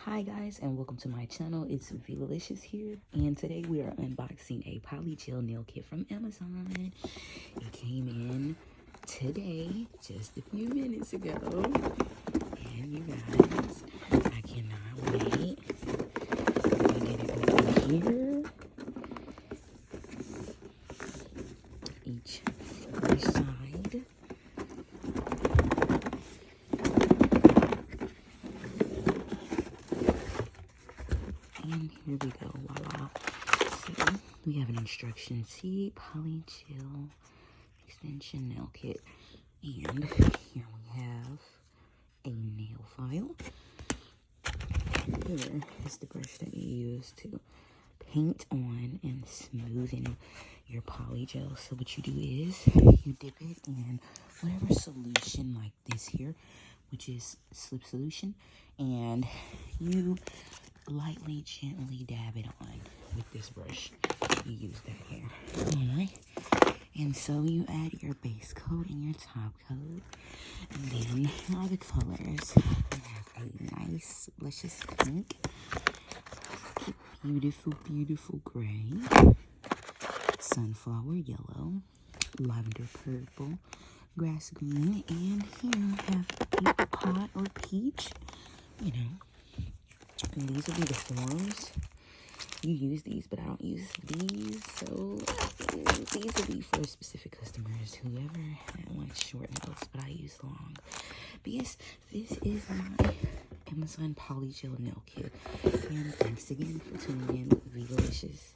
Hi guys, and welcome to my channel. It's Villalicious here, and today we are unboxing a polygel nail kit from Amazon. It came in today, just a few minutes ago, and you guys, I cannot wait. Let me get it open here. Each side. And here we go, voila. So we have an instruction sheet, polygel extension nail kit. And here we have a nail file. Here is the brush that you use to paint on and smoothen your polygel. So what you do is you dip it in whatever solution like this here, which is slip solution, and you lightly, gently dab it on with this brush. You use that here. Alright. And so you add your base coat and your top coat. And then all the colors. We have a nice, luscious pink. Beautiful, beautiful gray. Sunflower yellow. Lavender purple. Grass green. And here we have apricot or peach. You know. And these will be the forms. You use these, but I don't use these. So these will be for specific customers. Whoever wants short nails, but I use long. But yes, this is my Amazon polygel nail kit. And thanks again for tuning in. Villalicious.